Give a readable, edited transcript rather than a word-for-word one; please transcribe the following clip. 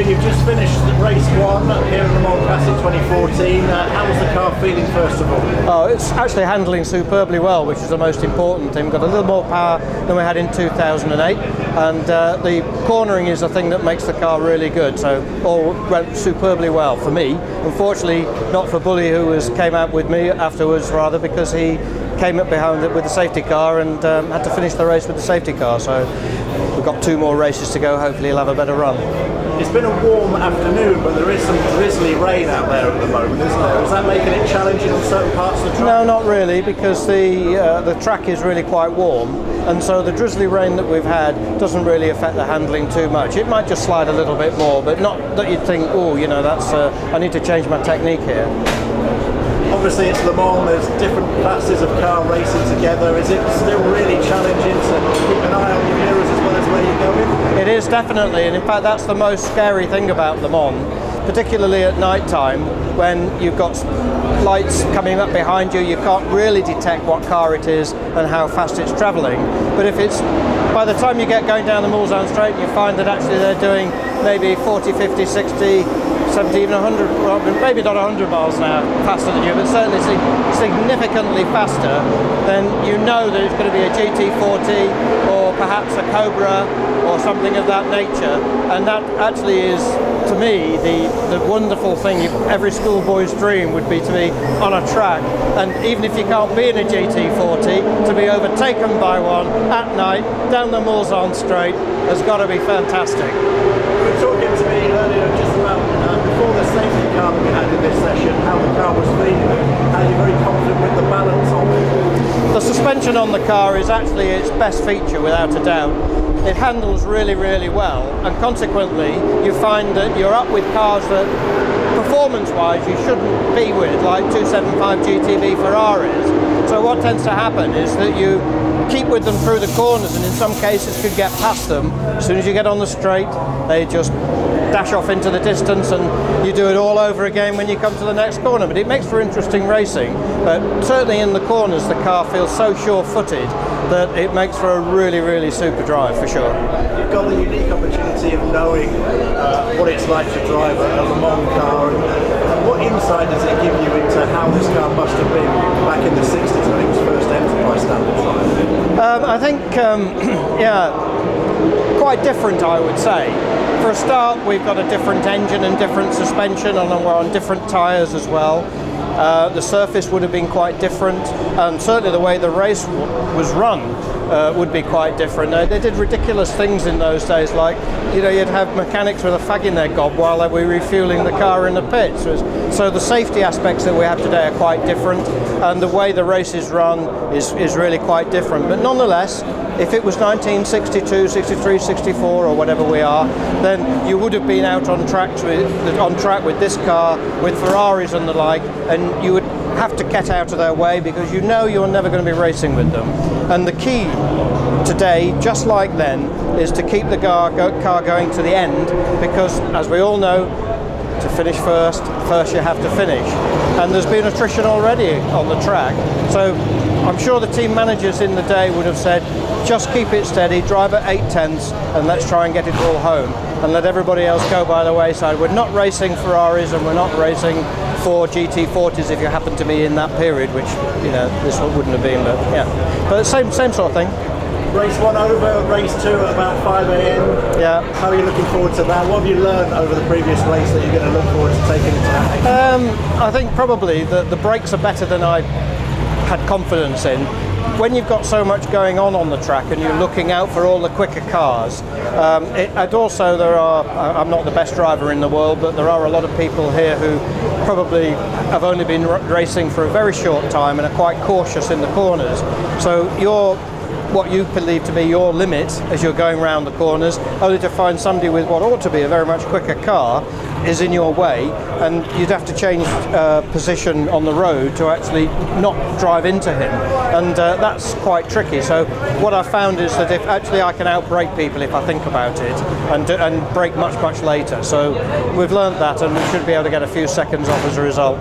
mean, you've just finished race 1 here at the Le Mans Classic 2014. How was the car feeling, first of all? Oh, it's actually handling superbly well, which is the most important thing. We've got a little more power than we had in 2008, and the cornering is the thing that makes the car really good. So all went superbly well for me. Unfortunately, not for Bully, who came out with me afterwards, rather, because he came up behind it with the safety car and had to finish the race with the safety car. So we've got 2 more races to go. Hopefully he'll have a better run. It's been a warm afternoon, but there is some drizzly rain out there at the moment, isn't there? Is that making it challenging on certain parts of the track? No, not really, because the track is really quite warm, and so the drizzly rain that we've had doesn't really affect the handling too much. It might just slide a little bit more, but not that you'd think, oh, you know, that's I need to change my technique here. Obviously it's Le Mans, there's different classes of car racing together. Is it still really challenging to keep an eye on your mirrors as well as where you're going? It is, definitely, and in fact that's the most scary thing about Le Mans, particularly at night time when you've got lights coming up behind you. You can't really detect what car it is and how fast it's travelling. But if it's, by the time you get going down the Mulsanne Straight, you find that actually they're doing maybe 40, 50, 60, 70, even 100, well, maybe not 100 miles an hour faster than you, but certainly significantly faster, then you know that it's going to be a GT40 or perhaps a Cobra or something of that nature. And that actually is, to me, the wonderful thing. Every schoolboy's dream would be to be on a track, and even if you can't be in a GT40, to be overtaken by one at night down the Mulsanne Straight has got to be fantastic. You were talking to me earlier just about before the safety car that we had in this session, how the car was feeling, how you're very confident with the balance of it. The suspension on the car is actually its best feature, without a doubt. It handles really, really well, and consequently you find that you're up with cars that performance-wise you shouldn't be with, like 275 GTB Ferraris. So what tends to happen is that you keep with them through the corners, and in some cases could get past them. As soon as you get on the straight, they just dash off into the distance, and you do it all over again when you come to the next corner. But it makes for interesting racing, but certainly in the corners the car feels so sure-footed that it makes for a really, really super drive for sure. You've got the unique opportunity of knowing what it's like to drive a Le Mans car, and what insight does it give you into how this car must have been back in the 60s when it was first entered by Standard Triumph? I think, yeah, quite different, I would say. For a start, we've got a different engine and different suspension, and we're on different tyres as well. The surface would have been quite different, and certainly the way the race was run would be quite different. They did ridiculous things in those days, like, you know, you'd have mechanics with a fag in their gob while they were refueling the car in the pits. So the safety aspects that we have today are quite different, and the way the race is run is really quite different. But nonetheless, if it was 1962, 63, 64 or whatever we are, then you would have been out on track with this car, with Ferraris and the like, and you would have to get out of their way because you know you're never going to be racing with them. And the key today, just like then, is to keep the car going to the end, because as we all know, to finish first you have to finish. And there's been attrition already on the track. So I'm sure the team managers in the day would have said, just keep it steady, drive at 8/10, and let's try and get it all home, and let everybody else go by the wayside. We're not racing Ferraris, and we're not racing for GT40s if you happen to be in that period, which, you know, this one wouldn't have been, but yeah. But same sort of thing. Race 1 over, race 2 at about 5 AM. Yeah. How are you looking forward to that? What have you learned over the previous race that you're going to look forward to taking into that? I think probably the brakes are better than I had confidence in. When you've got so much going on the track and you're looking out for all the quicker cars, and also there are, I'm not the best driver in the world, but there are a lot of people here who probably have only been racing for a very short time and are quite cautious in the corners. So what you believe to be your limit as you're going around the corners, only to find somebody with what ought to be a very much quicker car is in your way, and you'd have to change position on the road to actually not drive into him, and that's quite tricky. So what I've found is that if actually I can outbrake people if I think about it, and brake much later. So we've learned that, and we should be able to get a few seconds off as a result.